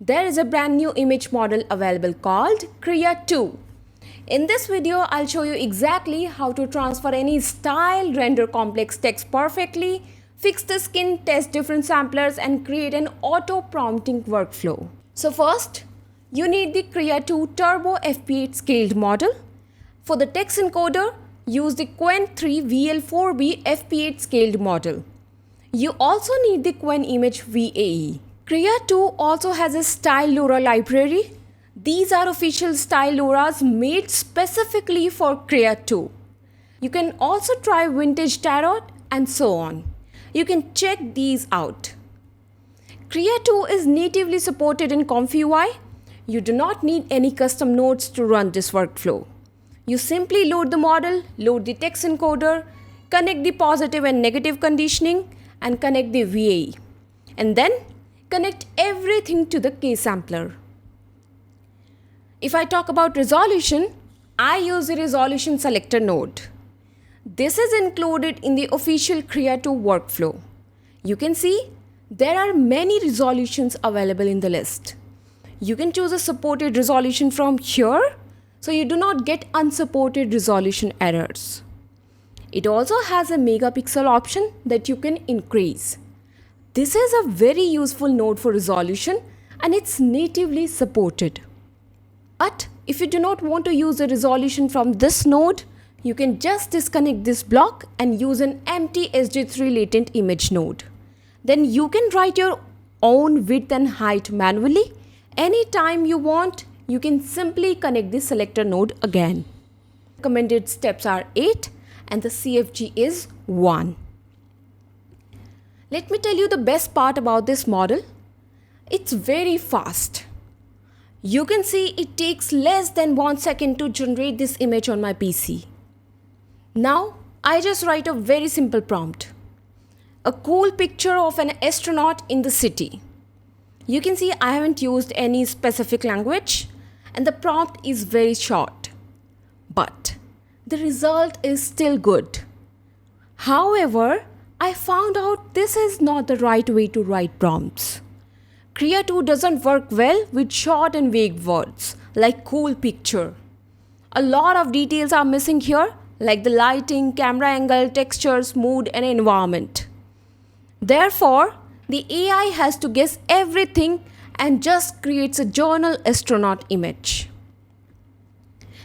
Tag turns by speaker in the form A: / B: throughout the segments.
A: there is a brand new image model available called Krea 2. In this video, I'll show you exactly how to transfer any style, render complex text perfectly, fix the skin, test different samplers, and create an auto-prompting workflow. So first, you need the Krea 2 Turbo FP8 Scaled model. For the text encoder, use the Qwen VL4B FP8 Scaled model. You also need the Qwen Image VAE. Krea 2 also has a style LoRA library. These are official style LoRAs made specifically for Krea 2. You can also try Vintage Tarot and so on. You can check these out. Krea 2 is natively supported in ComfyUI. You do not need any custom nodes to run this workflow. You simply load the model, load the text encoder, connect the positive and negative conditioning, and connect the VAE. And then connect everything to the K sampler. If I talk about resolution, I use the resolution selector node. This is included in the official Krea 2 workflow. You can see there are many resolutions available in the list. You can choose a supported resolution from here, so you do not get unsupported resolution errors. It also has a megapixel option that you can increase. This is a very useful node for resolution and it's natively supported. But if you do not want to use a resolution from this node, you can just disconnect this block and use an empty SD3 latent image node. Then you can write your own width and height manually. Anytime you want, you can simply connect the selector node again. Recommended steps are 8 and the CFG is 1. Let me tell you the best part about this model. It's very fast. You can see it takes less than 1 second to generate this image on my PC. Now, I just write a very simple prompt. A cool picture of an astronaut in the city. You can see I haven't used any specific language and the prompt is very short. But the result is still good. However, I found out this is not the right way to write prompts. Krea 2 doesn't work well with short and vague words like cool picture. A lot of details are missing here, like the lighting, camera angle, textures, mood, and environment. Therefore, the AI has to guess everything and just creates a journal astronaut image.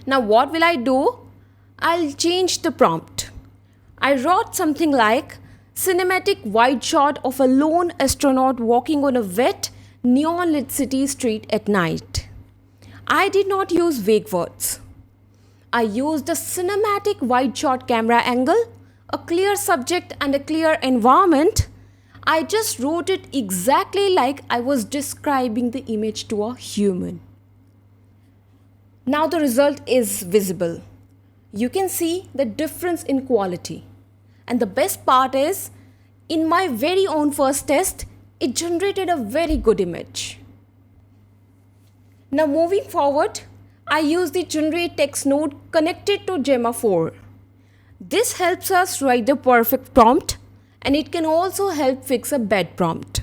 A: Now what will I do? I'll change the prompt. I wrote something like cinematic wide shot of a lone astronaut walking on a wet, neon-lit city street at night. I did not use vague words. I used a cinematic wide shot camera angle, a clear subject and a clear environment. I just wrote it exactly like I was describing the image to a human. Now the result is visible. You can see the difference in quality. And the best part is, in my very own first test, it generated a very good image. Now moving forward, I use the generate text node connected to Gemma 4. This helps us write the perfect prompt and it can also help fix a bad prompt.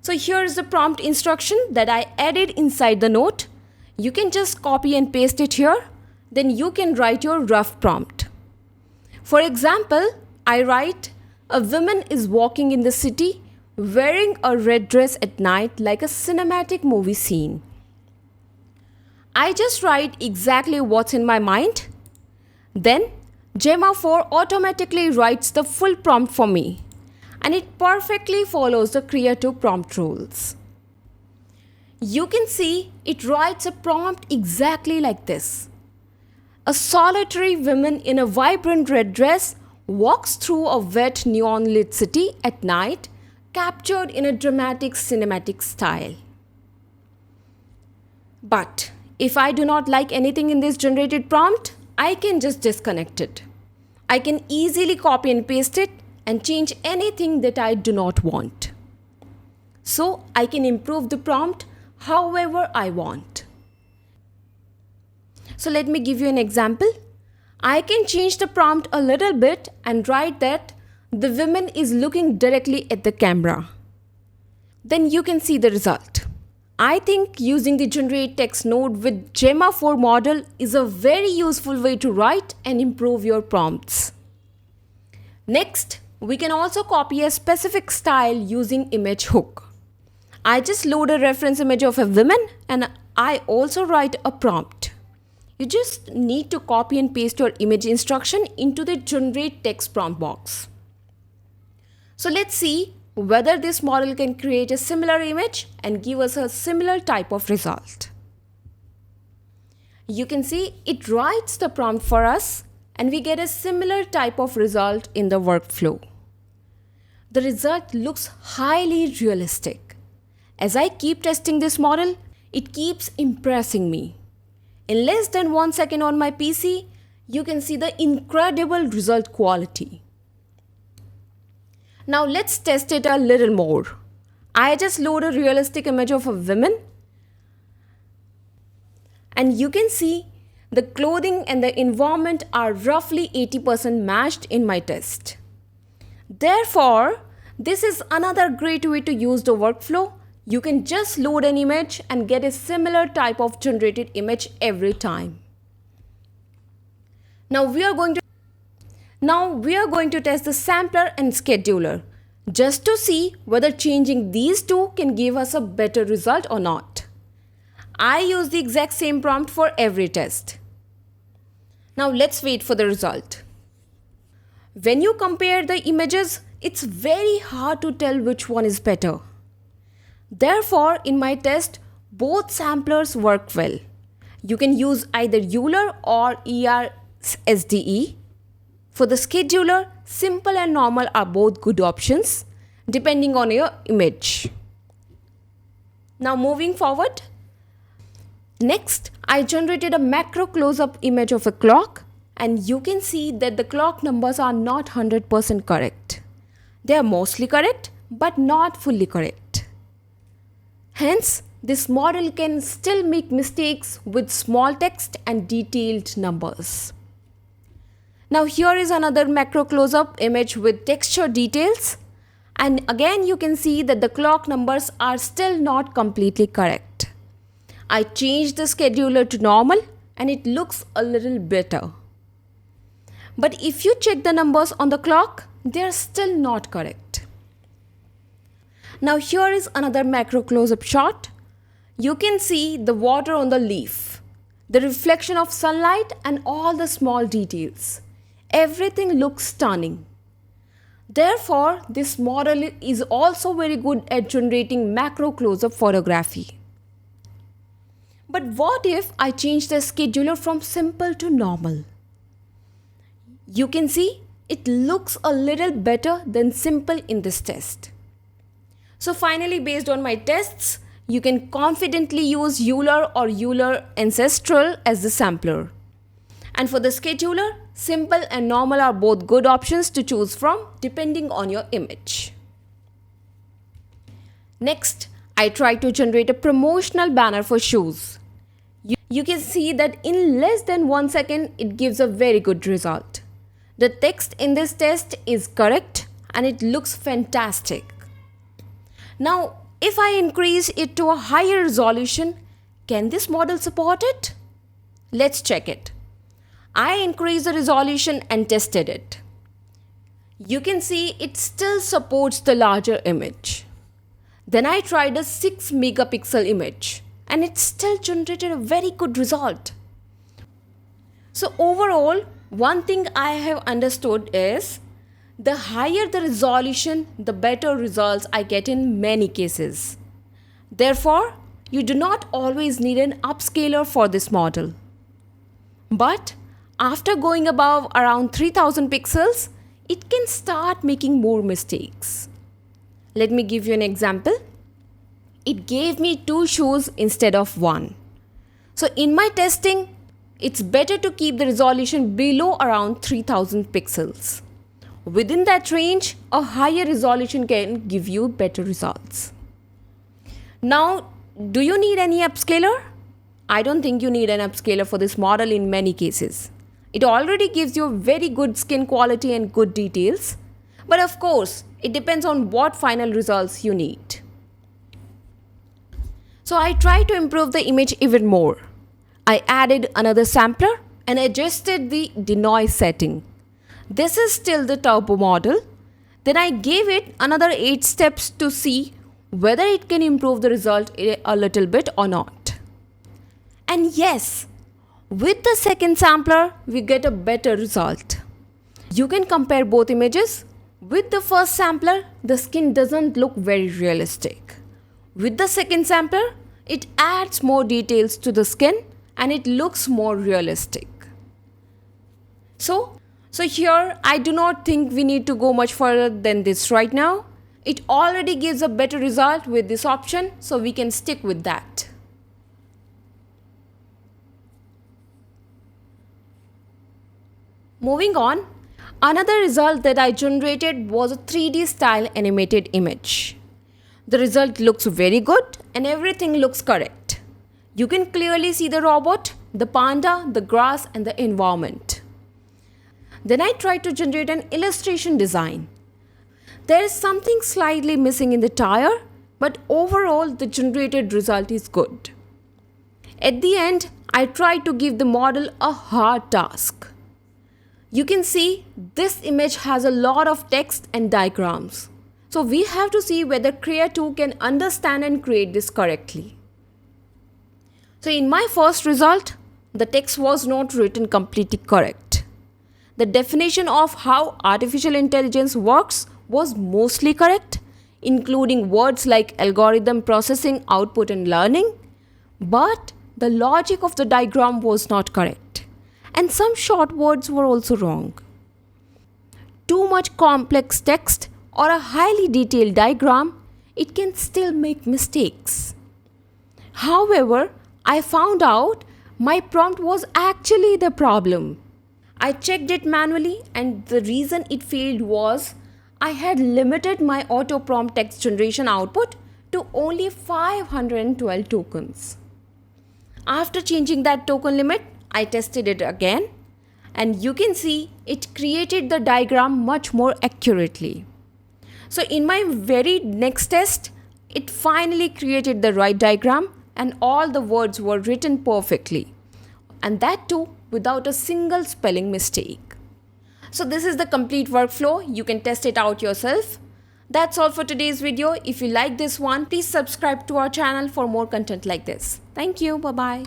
A: So here is the prompt instruction that I added inside the node. You can just copy and paste it here. Then you can write your rough prompt. For example, I write, a woman is walking in the city wearing a red dress at night like a cinematic movie scene. I just write exactly what's in my mind. Then Gemma 4 automatically writes the full prompt for me and it perfectly follows the Krea 2 prompt rules. You can see it writes a prompt exactly like this. A solitary woman in a vibrant red dress walks through a wet neon-lit city at night, captured in a dramatic cinematic style. But if I do not like anything in this generated prompt, I can just disconnect it. I can easily copy and paste it and change anything that I do not want. So I can improve the prompt however I want. So let me give you an example. I can change the prompt a little bit and write that the woman is looking directly at the camera. Then you can see the result. I think using the generate text node with Gemma 4 model is a very useful way to write and improve your prompts. Next, we can also copy a specific style using image hook. I just load a reference image of a woman and I also write a prompt. You just need to copy and paste your image instruction into the generate text prompt box. So let's see whether this model can create a similar image and give us a similar type of result. You can see it writes the prompt for us and we get a similar type of result in the workflow. The result looks highly realistic. As I keep testing this model, it keeps impressing me. In less than 1 second on my PC, you can see the incredible result quality. Now let's test it a little more. I just load a realistic image of a woman and you can see the clothing and the environment are roughly 80% matched in my test. Therefore, this is another great way to use the workflow. You can just load an image and get a similar type of generated image every time. Now we are going to test the sampler and scheduler just to see whether changing these two can give us a better result or not. I use the exact same prompt for every test. Now let's wait for the result. When you compare the images, it's very hard to tell which one is better. Therefore, in my test, both samplers work well. You can use either Euler or ERSDE. For the scheduler, simple and normal are both good options, depending on your image. Now moving forward. Next, I generated a macro close-up image of a clock and you can see that the clock numbers are not 100% correct. They are mostly correct, but not fully correct. Hence, this model can still make mistakes with small text and detailed numbers. Now here is another macro close-up image with texture details. And again you can see that the clock numbers are still not completely correct. I changed the scheduler to normal and it looks a little better. But if you check the numbers on the clock, they are still not correct. Now here is another macro close-up shot. You can see the water on the leaf, the reflection of sunlight and all the small details. Everything looks stunning. Therefore, this model is also very good at generating macro close-up photography. But what if I change the scheduler from simple to normal? You can see it looks a little better than simple in this test. So finally, based on my tests, you can confidently use Euler or Euler Ancestral as the sampler. And for the scheduler, simple and normal are both good options to choose from depending on your image. Next, I tried to generate a promotional banner for shoes. You can see that in less than 1 second, it gives a very good result. The text in this test is correct and it looks fantastic. Now, if I increase it to a higher resolution, can this model support it? Let's check it. I increased the resolution and tested it. You can see it still supports the larger image. Then I tried a 6 megapixel image and it still generated a very good result. So overall, one thing I have understood is the higher the resolution, the better results I get in many cases. Therefore, you do not always need an upscaler for this model. But after going above around 3000 pixels, it can start making more mistakes. Let me give you an example. It gave me 2 shoes instead of 1. So in my testing, it's better to keep the resolution below around 3000 pixels. Within that range, a higher resolution can give you better results. Now, do you need any upscaler? I don't think you need an upscaler for this model in many cases. It already gives you very good skin quality and good details. But of course, it depends on what final results you need. So I tried to improve the image even more. I added another sampler and adjusted the denoise setting. This is still the turbo model. Then I gave it another 8 steps to see whether it can improve the result a little bit or not. And yes, with the second sampler, we get a better result. You can compare both images. With the first sampler, the skin doesn't look very realistic. With the second sampler, it adds more details to the skin and it looks more realistic. So here I do not think we need to go much further than this right now. It already gives a better result with this option, so we can stick with that. Moving on, another result that I generated was a 3D style animated image. The result looks very good and everything looks correct. You can clearly see the robot, the panda, the grass and the environment. Then I tried to generate an illustration design. There is something slightly missing in the tire, but overall the generated result is good. At the end, I tried to give the model a hard task. You can see this image has a lot of text and diagrams. So we have to see whether Krea 2 can understand and create this correctly. So in my first result, the text was not written completely correct. The definition of how artificial intelligence works was mostly correct, including words like algorithm processing, output and learning. But the logic of the diagram was not correct. And some short words were also wrong. Too much complex text or a highly detailed diagram, it can still make mistakes. However, I found out my prompt was actually the problem. I checked it manually and the reason it failed was I had limited my auto prompt text generation output to only 512 tokens. After changing that token limit, I tested it again and you can see it created the diagram much more accurately. So in my very next test, it finally created the right diagram and all the words were written perfectly. And that too without a single spelling mistake. So this is the complete workflow. You can test it out yourself. That's all for today's video. If you like this one, please subscribe to our channel for more content like this. Thank you. Bye-bye.